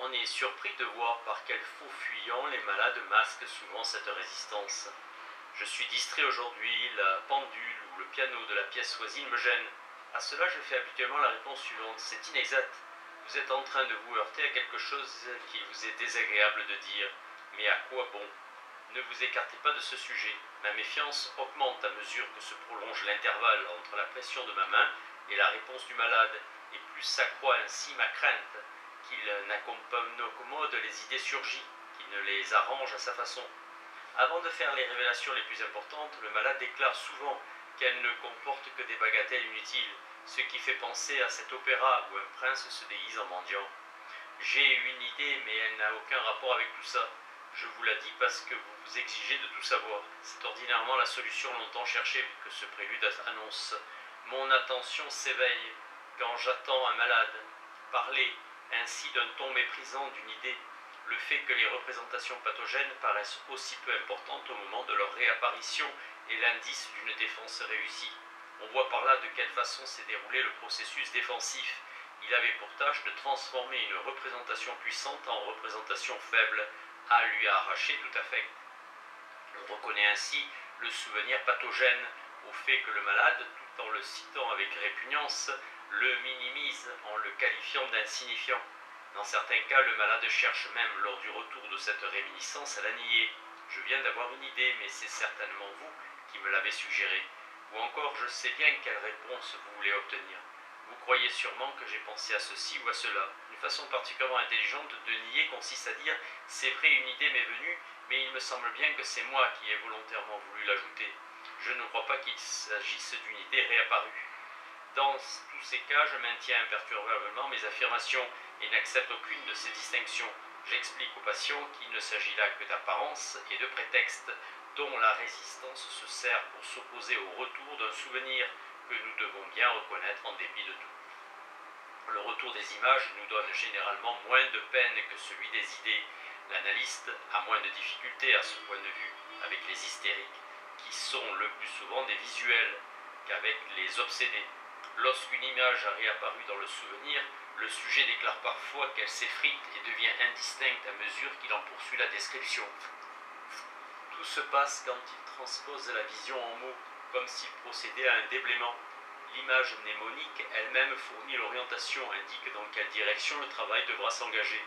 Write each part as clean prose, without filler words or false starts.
On est surpris de voir par quel faux fuyant les malades masquent souvent cette résistance. Je suis distrait aujourd'hui, la pendule ou le piano de la pièce voisine me gêne. À cela, je fais habituellement la réponse suivante: c'est inexact. Vous êtes en train de vous heurter à quelque chose qu'il vous est désagréable de dire. Mais à quoi bon? Ne vous écartez pas de ce sujet. Ma méfiance augmente à mesure que se prolonge l'intervalle entre la pression de ma main et la réponse du malade, et plus s'accroît ainsi ma crainte qu'il n'accommode les idées surgies, qu'il ne les arrange à sa façon. Avant de faire les révélations les plus importantes, le malade déclare souvent qu'elles ne comportent que des bagatelles inutiles, ce qui fait penser à cet opéra où un prince se déguise en mendiant. J'ai une idée, mais elle n'a aucun rapport avec tout ça. Je vous la dis parce que vous vous exigez de tout savoir. C'est ordinairement la solution longtemps cherchée que ce prélude annonce. Mon attention s'éveille quand j'attends un malade parler ainsi d'un ton méprisant d'une idée. Le fait que les représentations pathogènes paraissent aussi peu importantes au moment de leur réapparition est l'indice d'une défense réussie. On voit par là de quelle façon s'est déroulé le processus défensif. Il avait pour tâche de transformer une représentation puissante en représentation faible, à lui arracher tout affect. On reconnaît ainsi le souvenir pathogène au fait que le malade, tout en le citant avec répugnance, le minimise en le qualifiant d'insignifiant. Dans certains cas, le malade cherche même, lors du retour de cette réminiscence, à la nier. Je viens d'avoir une idée, mais c'est certainement vous qui me l'avez suggérée. Ou encore, je sais bien quelle réponse vous voulez obtenir. Vous croyez sûrement que j'ai pensé à ceci ou à cela. Une façon particulièrement intelligente de nier consiste à dire: c'est vrai, une idée m'est venue, mais il me semble bien que c'est moi qui ai volontairement voulu l'ajouter. Je ne crois pas qu'il s'agisse d'une idée réapparue. Dans tous ces cas, je maintiens imperturbablement mes affirmations et n'accepte aucune de ces distinctions. J'explique aux patients qu'il ne s'agit là que d'apparence et de prétexte, dont la résistance se sert pour s'opposer au retour d'un souvenir que nous devons bien reconnaître en dépit de tout. Le retour des images nous donne généralement moins de peine que celui des idées. L'analyste a moins de difficultés à ce point de vue avec les hystériques, qui sont le plus souvent des visuels, qu'avec les obsédés. Lorsqu'une image a réapparu dans le souvenir, le sujet déclare parfois qu'elle s'effrite et devient indistincte à mesure qu'il en poursuit la description. Tout se passe quand il transpose la vision en mots, comme s'il procédait à un déblaiement. L'image mnémonique elle-même fournit l'orientation, indique dans quelle direction le travail devra s'engager.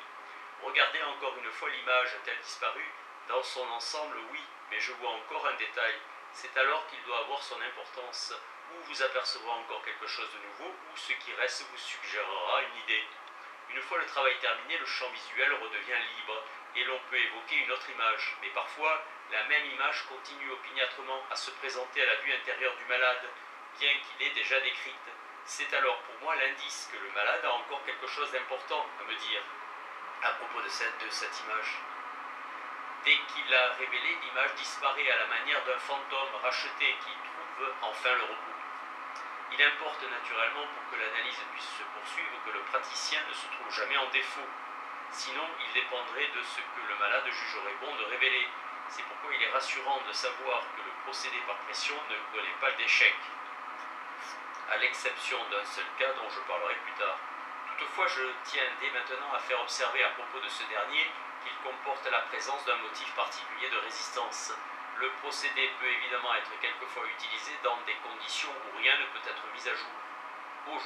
Regardez encore une fois l'image a-t-elle disparu? Dans son ensemble, oui, mais je vois encore un détail. C'est alors qu'il doit avoir son importance. Ou vous apercevrez encore quelque chose de nouveau, ou ce qui reste vous suggérera une idée. Une fois le travail terminé, le champ visuel redevient libre, et l'on peut évoquer une autre image. Mais parfois, la même image continue opiniâtrement à se présenter à la vue intérieure du malade, bien qu'il ait déjà décrite. C'est alors pour moi l'indice que le malade a encore quelque chose d'important à me dire à propos de cette image. Dès qu'il l'a révélée, l'image disparaît à la manière d'un fantôme racheté qui trouve enfin le repos. Il importe naturellement, pour que l'analyse puisse se poursuivre, que le praticien ne se trouve jamais en défaut. Sinon, il dépendrait de ce que le malade jugerait bon de révéler. C'est pourquoi il est rassurant de savoir que le procédé par pression ne connaît pas d'échec, à l'exception d'un seul cas dont je parlerai plus tard. Toutefois, je tiens dès maintenant à faire observer à propos de ce dernier qu'il comporte la présence d'un motif particulier de résistance. Le procédé peut évidemment être quelquefois utilisé dans des conditions où rien ne peut être mis au jour.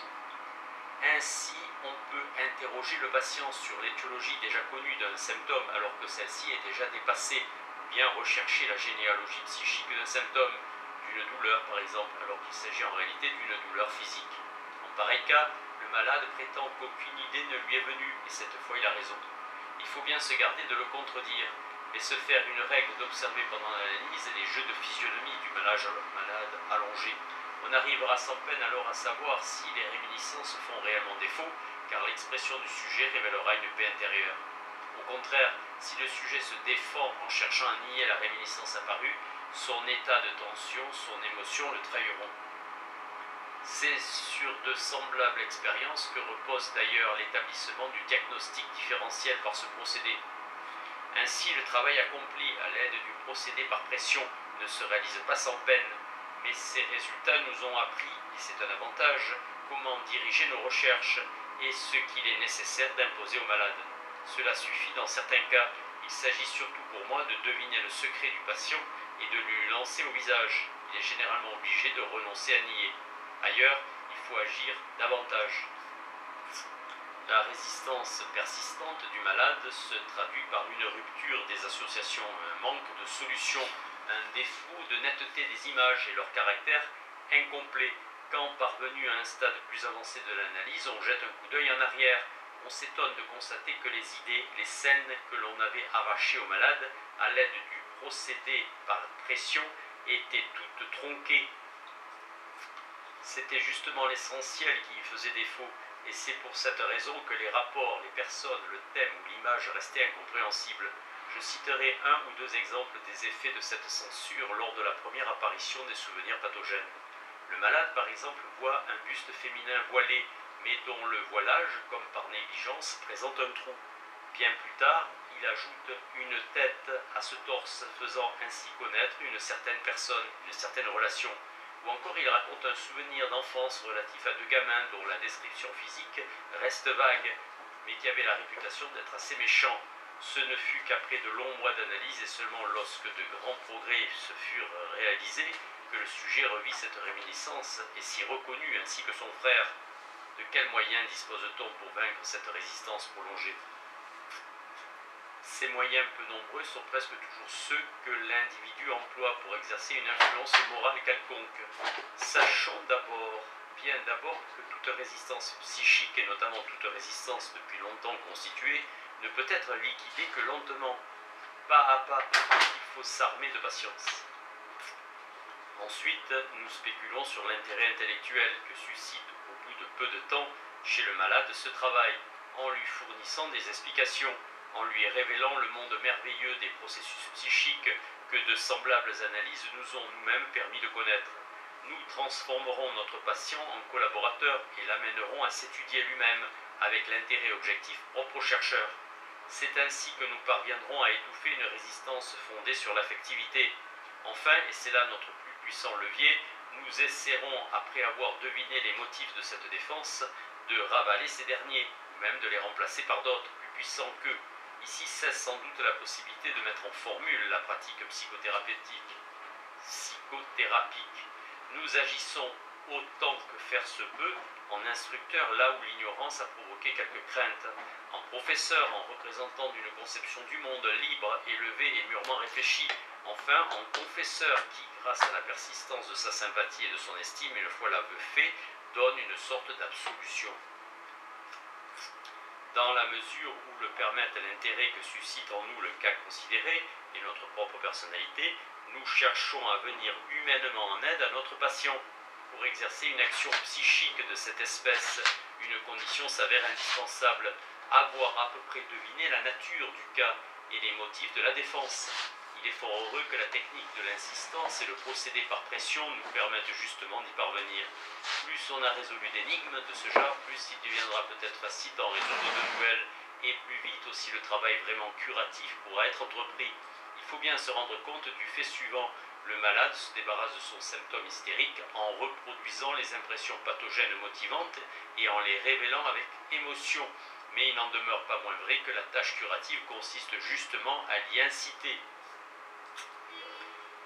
Ainsi, on peut interroger le patient sur l'étiologie déjà connue d'un symptôme alors que celle-ci est déjà dépassée, ou bien rechercher la généalogie psychique d'un symptôme, d'une douleur par exemple, alors qu'il s'agit en réalité d'une douleur physique. En pareil cas, le malade prétend qu'aucune idée ne lui est venue, et cette fois il a raison. Il faut bien se garder de le contredire, mais se faire une règle d'observer pendant l'analyse les jeux de physionomie du malade allongé. On arrivera sans peine alors à savoir si les réminiscences font réellement défaut, car l'expression du sujet révélera une paix intérieure. Au contraire, si le sujet se défend en cherchant à nier la réminiscence apparue, son état de tension, son émotion le trahiront. C'est sur de semblables expériences que repose d'ailleurs l'établissement du diagnostic différentiel par ce procédé. Ainsi, le travail accompli à l'aide du procédé par pression ne se réalise pas sans peine, mais ces résultats nous ont appris, et c'est un avantage, comment diriger nos recherches et ce qu'il est nécessaire d'imposer aux malades. Cela suffit dans certains cas. Il s'agit surtout pour moi de deviner le secret du patient et de lui lancer au visage. Il est généralement obligé de renoncer à nier. Ailleurs, il faut agir davantage. La résistance persistante du malade se traduit par une rupture des associations, un manque de solutions, un défaut de netteté des images et leur caractère incomplet. Quand parvenu à un stade plus avancé de l'analyse, on jette un coup d'œil en arrière. On s'étonne de constater que les idées, les scènes que l'on avait arrachées au malade à l'aide du procédé par pression étaient toutes tronquées. C'était justement l'essentiel qui y faisait défaut, et c'est pour cette raison que les rapports, les personnes, le thème ou l'image restaient incompréhensibles. Je citerai un ou deux exemples des effets de cette censure lors de la première apparition des souvenirs pathogènes. Le malade, par exemple, voit un buste féminin voilé, mais dont le voilage, comme par négligence, présente un trou. Bien plus tard, il ajoute une tête à ce torse, faisant ainsi connaître une certaine personne, une certaine relation. Ou encore il raconte un souvenir d'enfance relatif à deux gamins dont la description physique reste vague, mais qui avait la réputation d'être assez méchants. Ce ne fut qu'après de longs mois d'analyse et seulement lorsque de grands progrès se furent réalisés que le sujet revit cette réminiscence et s'y reconnut ainsi que son frère. De quels moyens dispose-t-on pour vaincre cette résistance prolongée ? Ces moyens peu nombreux sont presque toujours ceux que l'individu emploie pour exercer une influence morale quelconque. Sachons bien d'abord que toute résistance psychique, et notamment toute résistance depuis longtemps constituée, ne peut être liquidée que lentement, pas à pas. Il faut s'armer de patience. Ensuite, nous spéculons sur l'intérêt intellectuel que suscite au bout de peu de temps chez le malade ce travail, en lui fournissant des explications, en lui révélant le monde merveilleux des processus psychiques que de semblables analyses nous ont nous-mêmes permis de connaître. Nous transformerons notre patient en collaborateur et l'amènerons à s'étudier lui-même avec l'intérêt objectif propre au chercheur. C'est ainsi que nous parviendrons à étouffer une résistance fondée sur l'affectivité. Enfin, et c'est là notre plus puissant levier, nous essaierons, après avoir deviné les motifs de cette défense, de ravaler ces derniers, ou même de les remplacer par d'autres, plus puissants qu'eux. Ici cesse sans doute la possibilité de mettre en formule la pratique psychothérapique. Nous agissons autant que faire se peut en instructeur là où l'ignorance a provoqué quelques craintes, en professeur, en représentant d'une conception du monde libre, élevée et mûrement réfléchie, enfin en confesseur qui, grâce à la persistance de sa sympathie et de son estime, une fois l'aveu fait, donne une sorte d'absolution. Dans la mesure où le permettent l'intérêt que suscite en nous le cas considéré et notre propre personnalité, nous cherchons à venir humainement en aide à notre patient. Pour exercer une action psychique de cette espèce, une condition s'avère indispensable, avoir à peu près deviné la nature du cas et les motifs de la défense. Il est fort heureux que la technique de l'insistance et le procédé par pression nous permettent justement d'y parvenir. Plus on a résolu d'énigmes de ce genre, plus il deviendra peut-être facile d'en résoudre de nouvelles, et plus vite aussi le travail vraiment curatif pourra être entrepris. Il faut bien se rendre compte du fait suivant. Le malade se débarrasse de son symptôme hystérique en reproduisant les impressions pathogènes motivantes et en les révélant avec émotion. Mais il n'en demeure pas moins vrai que la tâche curative consiste justement à l'y inciter.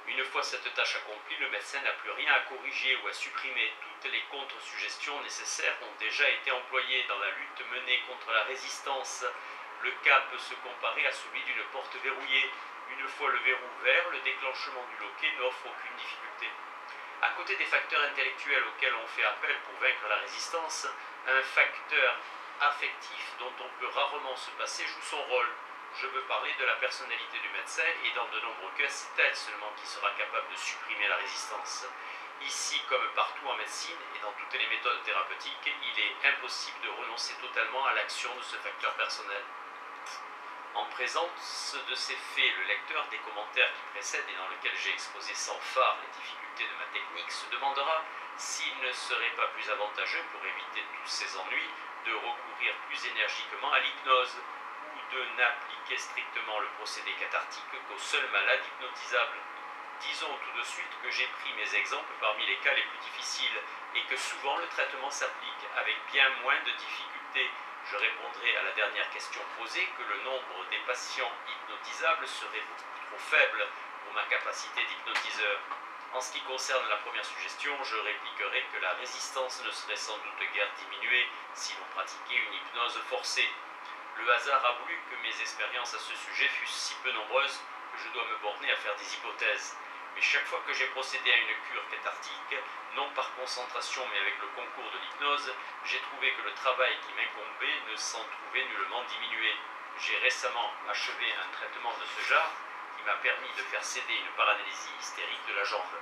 Une fois cette tâche accomplie, le médecin n'a plus rien à corriger ou à supprimer. Toutes les contre-suggestions nécessaires ont déjà été employées dans la lutte menée contre la résistance. Le cas peut se comparer à celui d'une porte verrouillée. Une fois le verrou ouvert, le déclenchement du loquet n'offre aucune difficulté. À côté des facteurs intellectuels auxquels on fait appel pour vaincre la résistance, un facteur affectif dont on peut rarement se passer joue son rôle. Je veux parler de la personnalité du médecin et dans de nombreux cas, c'est elle seulement qui sera capable de supprimer la résistance. Ici, comme partout en médecine et dans toutes les méthodes thérapeutiques, il est impossible de renoncer totalement à l'action de ce facteur personnel. En présence de ces faits, le lecteur des commentaires qui précèdent et dans lesquels j'ai exposé sans phare les difficultés de ma technique se demandera s'il ne serait pas plus avantageux pour éviter tous ces ennuis de recourir plus énergiquement à l'hypnose ou de n'appliquer strictement le procédé cathartique qu'aux seuls malades hypnotisables. Disons tout de suite que j'ai pris mes exemples parmi les cas les plus difficiles et que souvent le traitement s'applique avec bien moins de difficultés Je répondrai à la dernière question posée que le nombre des patients hypnotisables serait beaucoup trop faible pour ma capacité d'hypnotiseur. En ce qui concerne la première suggestion, je répliquerai que la résistance ne serait sans doute guère diminuée si l'on pratiquait une hypnose forcée. Le hasard a voulu que mes expériences à ce sujet fussent si peu nombreuses que je dois me borner à faire des hypothèses. Mais chaque fois que j'ai procédé à une cure cathartique, non par concentration mais avec le concours de l'hypnose, j'ai trouvé que le travail qui m'incombait ne s'en trouvait nullement diminué. J'ai récemment achevé un traitement de ce genre qui m'a permis de faire céder une paralysie hystérique de la jambe.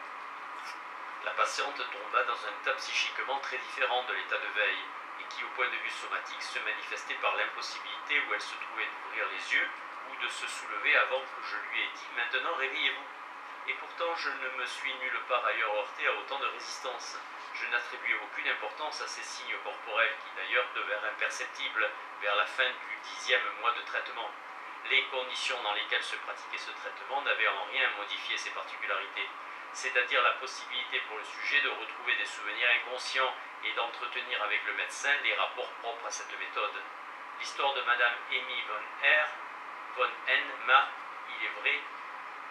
La patiente tomba dans un état psychiquement très différent de l'état de veille et qui, au point de vue somatique, se manifestait par l'impossibilité où elle se trouvait d'ouvrir les yeux ou de se soulever avant que je lui ai dit « Maintenant, réveillez-vous ». Et pourtant, je ne me suis nulle part ailleurs heurté à autant de résistance. Je n'attribuais aucune importance à ces signes corporels qui d'ailleurs devinrent imperceptibles vers la fin du 10e mois de traitement. Les conditions dans lesquelles se pratiquait ce traitement n'avaient en rien modifié ces particularités, c'est-à-dire la possibilité pour le sujet de retrouver des souvenirs inconscients et d'entretenir avec le médecin les rapports propres à cette méthode. L'histoire de Madame Amy von N m'a, il est vrai,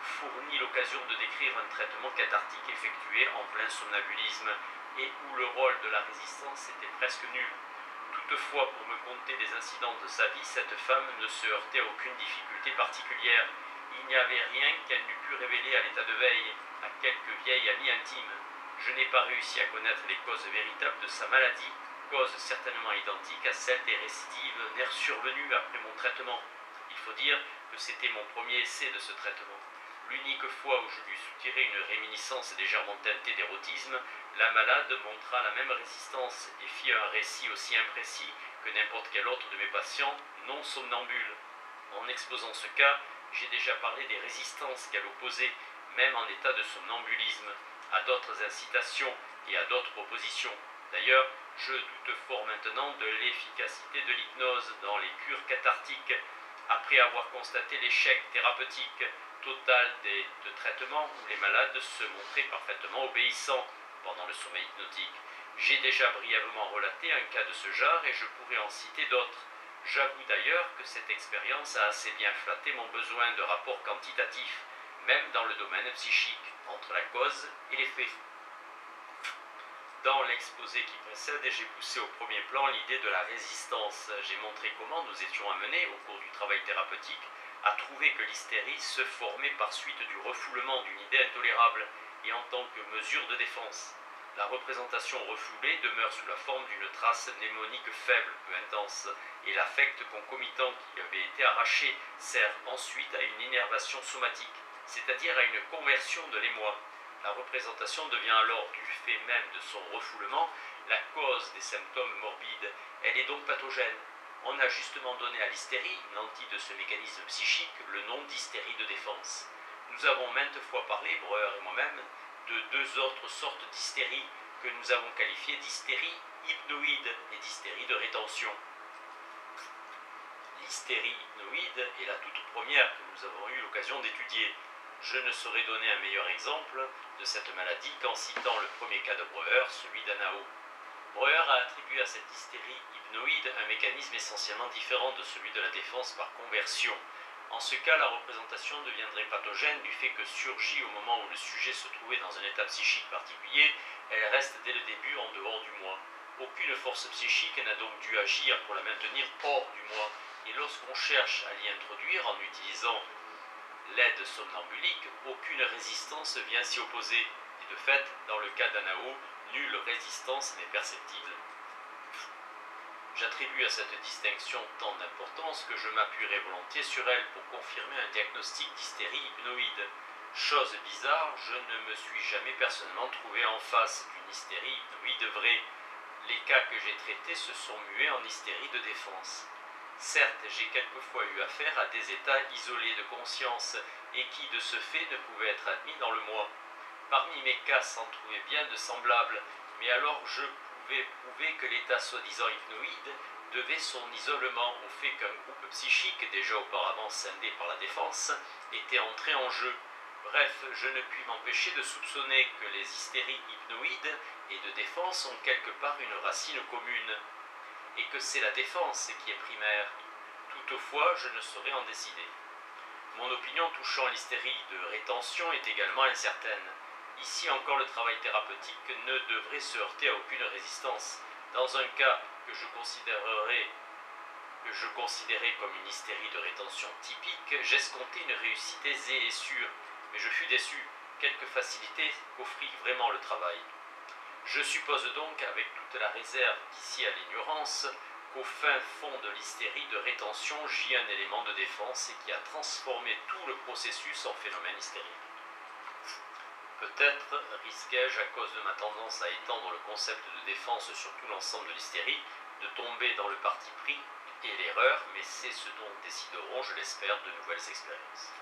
fourni l'occasion de décrire un traitement cathartique effectué en plein somnambulisme et où le rôle de la résistance était presque nul. Toutefois, pour me conter des incidents de sa vie, cette femme ne se heurtait à aucune difficulté particulière. Il n'y avait rien qu'elle n'eût pu révéler à l'état de veille, à quelque vieille amie intime. Je n'ai pas réussi à connaître les causes véritables de sa maladie, causes certainement identiques à celles des récidives survenues après mon traitement. Il faut dire que c'était mon premier essai de ce traitement. L'unique fois où je lui soutirai une réminiscence légèrement teintée d'érotisme, la malade montra la même résistance et fit un récit aussi imprécis que n'importe quel autre de mes patients non somnambules. En exposant ce cas, j'ai déjà parlé des résistances qu'elle opposait, même en état de somnambulisme, à d'autres incitations et à d'autres propositions. D'ailleurs, je doute fort maintenant de l'efficacité de l'hypnose dans les cures cathartiques, après avoir constaté l'échec thérapeutique total de traitements où les malades se montraient parfaitement obéissants pendant le sommeil hypnotique. J'ai déjà brièvement relaté un cas de ce genre et je pourrais en citer d'autres. J'avoue d'ailleurs que cette expérience a assez bien flatté mon besoin de rapport quantitatif, même dans le domaine psychique, entre la cause et l'effet. Dans l'exposé qui précède, j'ai poussé au premier plan l'idée de la résistance. J'ai montré comment nous étions amenés, au cours du travail thérapeutique, à trouver que l'hystérie se formait par suite du refoulement d'une idée intolérable et en tant que mesure de défense. La représentation refoulée demeure sous la forme d'une trace mnémonique faible, peu intense, et l'affect concomitant qui avait été arraché sert ensuite à une innervation somatique, c'est-à-dire à une conversion de l'émoi. La représentation devient alors, du fait même de son refoulement, la cause des symptômes morbides. Elle est donc pathogène. On a justement donné à l'hystérie, nantie de ce mécanisme psychique, le nom d'hystérie de défense. Nous avons maintes fois parlé, Breuer et moi-même, de deux autres sortes d'hystérie que nous avons qualifiées d'hystérie hypnoïde et d'hystérie de rétention. L'hystérie hypnoïde est la toute première que nous avons eu l'occasion d'étudier. Je ne saurais donner un meilleur exemple de cette maladie qu'en citant le premier cas de Breuer, celui d'Anao. Breuer a attribué à cette hystérie hypnoïde un mécanisme essentiellement différent de celui de la défense par conversion. En ce cas, la représentation deviendrait pathogène du fait que surgit au moment où le sujet se trouvait dans un état psychique particulier, elle reste dès le début en dehors du moi. Aucune force psychique n'a donc dû agir pour la maintenir hors du moi, et lorsqu'on cherche à l'y introduire en utilisant l'aide somnambulique, aucune résistance vient s'y opposer, et de fait, dans le cas d'Anao, nulle résistance n'est perceptible. J'attribue à cette distinction tant d'importance que je m'appuierai volontiers sur elle pour confirmer un diagnostic d'hystérie hypnoïde. Chose bizarre, je ne me suis jamais personnellement trouvé en face d'une hystérie hypnoïde vraie. Les cas que j'ai traités se sont mués en hystérie de défense. Certes, j'ai quelquefois eu affaire à des états isolés de conscience et qui, de ce fait, ne pouvaient être admis dans le moi. Parmi mes cas s'en trouvaient bien de semblables, mais alors je pouvais prouver que l'état soi-disant hypnoïde devait son isolement au fait qu'un groupe psychique, déjà auparavant scindé par la défense, était entré en jeu. Bref, je ne puis m'empêcher de soupçonner que les hystéries hypnoïdes et de défense ont quelque part une racine commune. et que c'est la défense qui est primaire. Toutefois, je ne saurais en décider. Mon opinion touchant l'hystérie de rétention est également incertaine. Ici encore, le travail thérapeutique ne devrait se heurter à aucune résistance. Dans un cas que je considérais comme une hystérie de rétention typique, j'escomptais une réussite aisée et sûre, mais je fus déçu. Quelques facilités offrit vraiment le travail. Je suppose donc, avec toute la réserve d'ici à l'ignorance, qu'au fin fond de l'hystérie de rétention gît un élément de défense et qui a transformé tout le processus en phénomène hystérique. Peut-être risquai-je, à cause de ma tendance à étendre le concept de défense sur tout l'ensemble de l'hystérie, de tomber dans le parti pris et l'erreur, mais c'est ce dont décideront, je l'espère, de nouvelles expériences.